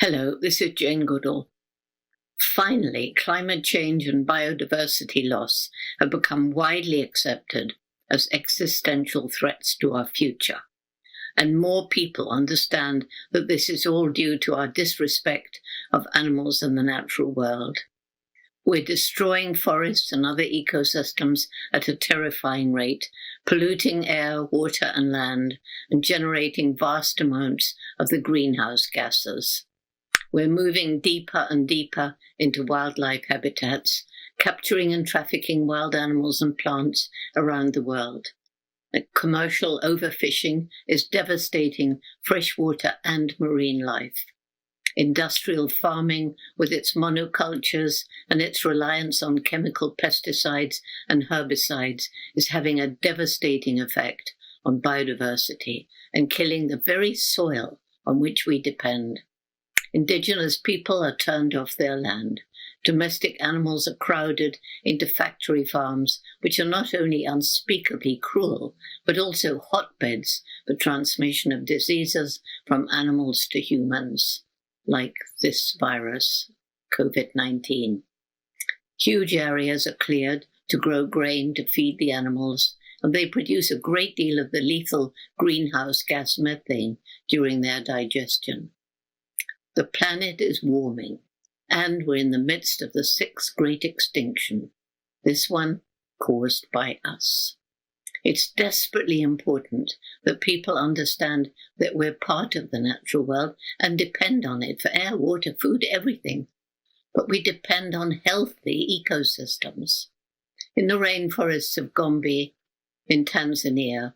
Hello, this is Jane Goodall. Finally, climate change and biodiversity loss have become widely accepted as existential threats to our future. And more people understand that this is all due to our disrespect of animals and the natural world. We're destroying forests and other ecosystems at a terrifying rate, polluting air, water, and land, and generating vast amounts of the greenhouse gases. We're moving deeper and deeper into wildlife habitats, capturing and trafficking wild animals and plants around the world. Commercial overfishing is devastating freshwater and marine life. Industrial farming, with its monocultures and its reliance on chemical pesticides and herbicides, is having a devastating effect on biodiversity and killing the very soil on which we depend. Indigenous people are turned off their land. Domestic animals are crowded into factory farms, which are not only unspeakably cruel, but also hotbeds for transmission of diseases from animals to humans, like this virus, COVID-19. Huge areas are cleared to grow grain to feed the animals, and they produce a great deal of the lethal greenhouse gas methane during their digestion. The planet is warming, and we're in the midst of the sixth great extinction, this one caused by us. It's desperately important that people understand that we're part of the natural world and depend on it for air, water, food, everything. But we depend on healthy ecosystems. In the rainforests of Gombe in Tanzania,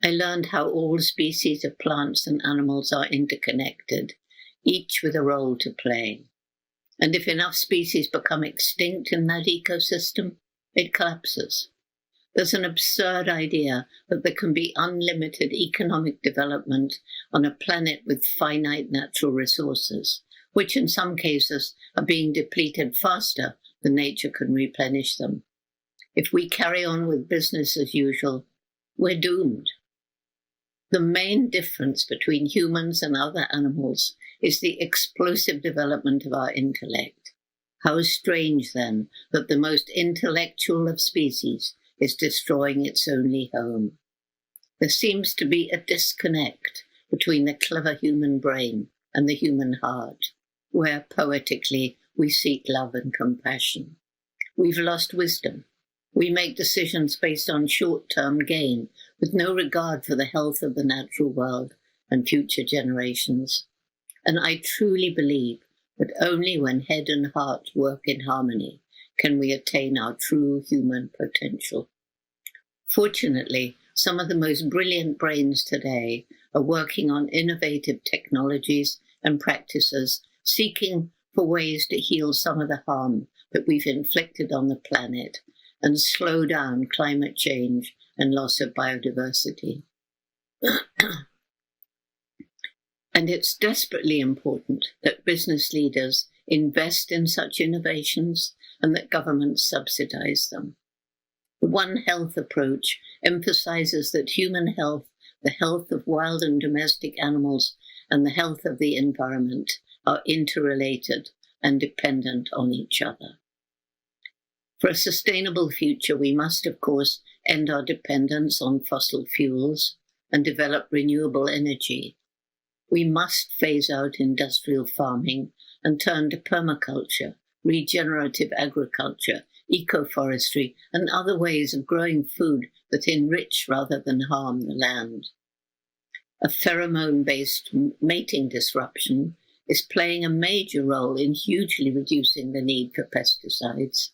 I learned how all species of plants and animals are interconnected, each with a role to play. And if enough species become extinct in that ecosystem, it collapses. There's an absurd idea that there can be unlimited economic development on a planet with finite natural resources, which in some cases are being depleted faster than nature can replenish them. If we carry on with business as usual, we're doomed. The main difference between humans and other animals is the explosive development of our intellect. How strange, then, that the most intellectual of species is destroying its only home. There seems to be a disconnect between the clever human brain and the human heart, where poetically we seek love and compassion. We've lost wisdom. We make decisions based on short-term gain, with no regard for the health of the natural world and future generations. And I truly believe that only when head and heart work in harmony can we attain our true human potential. Fortunately, some of the most brilliant brains today are working on innovative technologies and practices, seeking for ways to heal some of the harm that we've inflicted on the planet and slow down climate change and loss of biodiversity. And it's desperately important that business leaders invest in such innovations and that governments subsidize them. The One Health approach emphasizes that human health, the health of wild and domestic animals, and the health of the environment are interrelated and dependent on each other. For a sustainable future, we must, of course, end our dependence on fossil fuels and develop renewable energy. We must phase out industrial farming and turn to permaculture, regenerative agriculture, ecoforestry, and other ways of growing food that enrich rather than harm the land. A pheromone-based mating disruption is playing a major role in hugely reducing the need for pesticides.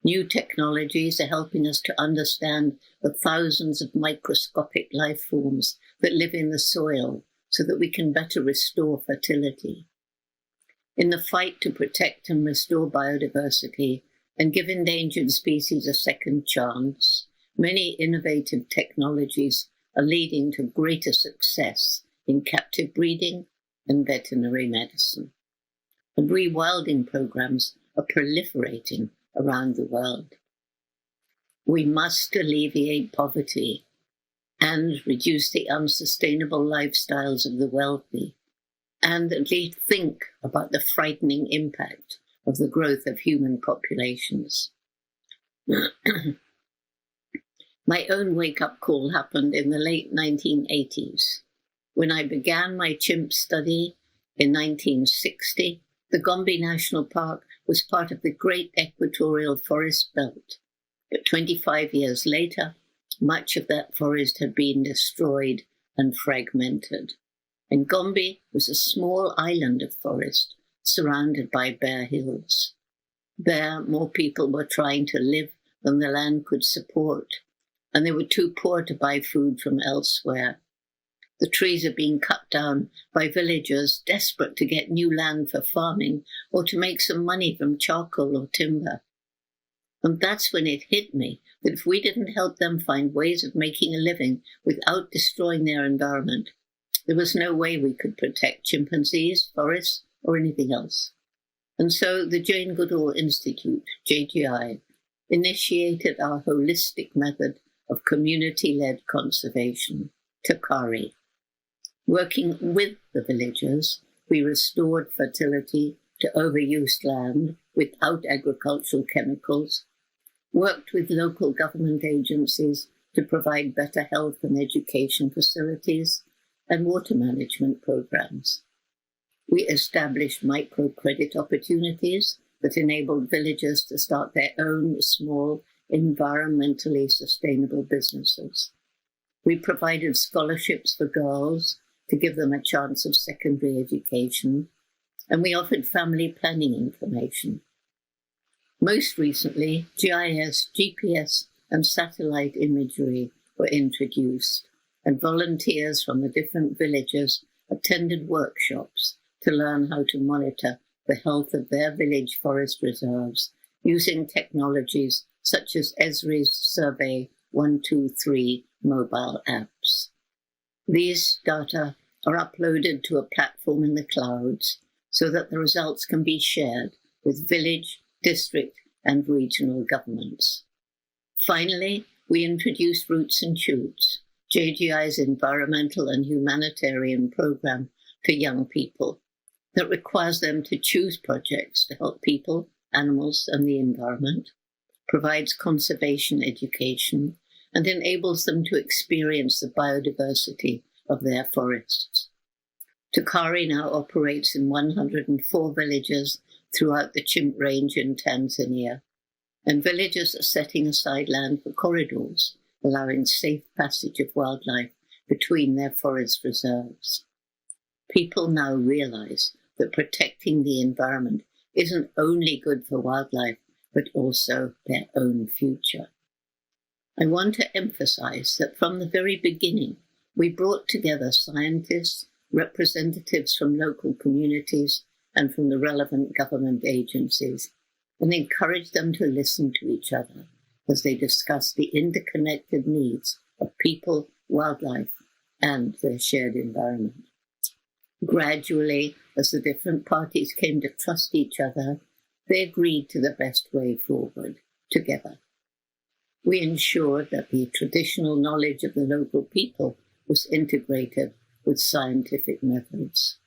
New technologies are helping us to understand the thousands of microscopic life forms that live in the soil so that we can better restore fertility. In the fight to protect and restore biodiversity and give endangered species a second chance, many innovative technologies are leading to greater success in captive breeding and veterinary medicine. And rewilding programs are proliferating around the world. We must alleviate poverty and reduce the unsustainable lifestyles of the wealthy and at least think about the frightening impact of the growth of human populations. My own wake-up call happened in the late 1980s. When I began my chimp study in 1960, the Gombe National Park was part of the Great Equatorial Forest Belt. But 25 years later, much of that forest had been destroyed and fragmented. And Gombe was a small island of forest surrounded by bare hills. There, more people were trying to live than the land could support, and they were too poor to buy food from elsewhere. The trees are being cut down by villagers desperate to get new land for farming or to make some money from charcoal or timber. And that's when it hit me that if we didn't help them find ways of making a living without destroying their environment, there was no way we could protect chimpanzees, forests, or anything else. And so the Jane Goodall Institute, JGI, initiated our holistic method of community-led conservation, TACARI. Working with the villagers, we restored fertility to overused land without agricultural chemicals, worked with local government agencies to provide better health and education facilities, and water management programs. We established microcredit opportunities that enabled villagers to start their own small, environmentally sustainable businesses. We provided scholarships for girls to give them a chance of secondary education, and we offered family planning information. Most recently, GIS, GPS, and satellite imagery were introduced, and volunteers from the different villages attended workshops to learn how to monitor the health of their village forest reserves using technologies such as Esri's Survey 123 mobile apps. These data are uploaded to a platform in the clouds so that the results can be shared with village, district, and regional governments. Finally, we introduced Roots and Shoots, JGI's environmental and humanitarian program for young people that requires them to choose projects to help people, animals, and the environment, provides conservation education, and enables them to experience the biodiversity of their forests. TACARI now operates in 104 villages throughout the Chimp Range in Tanzania, and villagers are setting aside land for corridors, allowing safe passage of wildlife between their forest reserves. People now realize that protecting the environment isn't only good for wildlife, but also their own future. I want to emphasize that from the very beginning, we brought together scientists, representatives from local communities, and from the relevant government agencies, and encouraged them to listen to each other as they discussed the interconnected needs of people, wildlife, and their shared environment. Gradually, as the different parties came to trust each other, they agreed to the best way forward, together. We ensured that the traditional knowledge of the local people was integrated with scientific methods.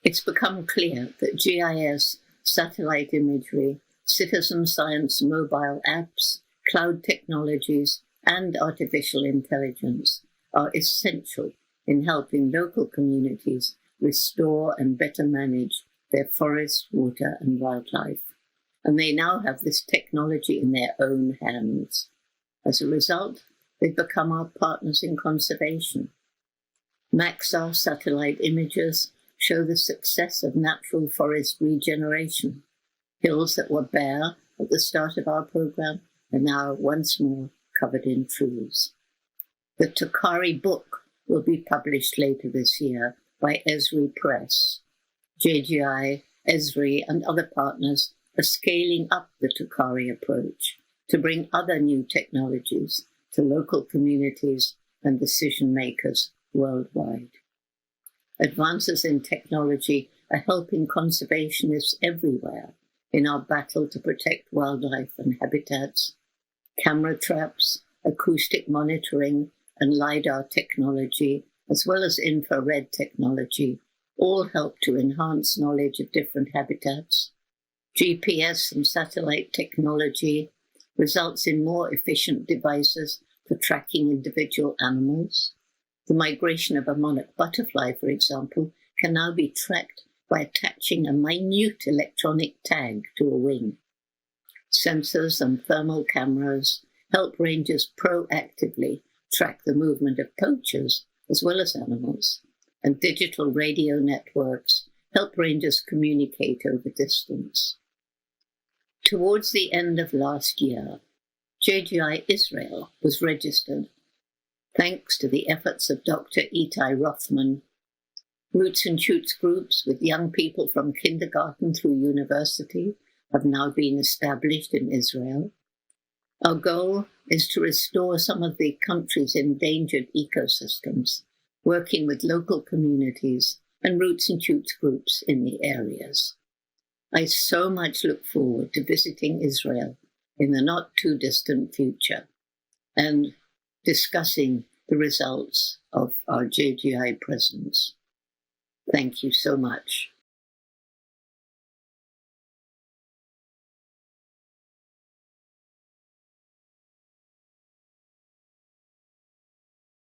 It's become clear that GIS, satellite imagery, citizen science mobile apps, cloud technologies, and artificial intelligence are essential in helping local communities restore and better manage their forests, water, and wildlife. And they now have this technology in their own hands. As a result, they've become our partners in conservation. Maxar satellite images show the success of natural forest regeneration. Hills that were bare at the start of our program are now once more covered in trees. The TACARI book will be published later this year by Esri Press. JGI, Esri, and other partners are scaling up the TACARI approach to bring other new technologies to local communities and decision makers worldwide. Advances in technology are helping conservationists everywhere in our battle to protect wildlife and habitats. Camera traps, acoustic monitoring, and LiDAR technology, as well as infrared technology, all help to enhance knowledge of different habitats. GPS and satellite technology results in more efficient devices for tracking individual animals. The migration of a monarch butterfly, for example, can now be tracked by attaching a minute electronic tag to a wing. Sensors and thermal cameras help rangers proactively track the movement of poachers as well as animals, and digital radio networks help rangers communicate over distance. Towards the end of last year, JGI Israel was registered. Thanks to the efforts of Dr. Itai Rothman, Roots and Shoots groups with young people from kindergarten through university have now been established in Israel. Our goal is to restore some of the country's endangered ecosystems, working with local communities and Roots and Shoots groups in the areas. I so much look forward to visiting Israel in the not-too-distant future and discussing the results of our JGI presence. Thank you so much.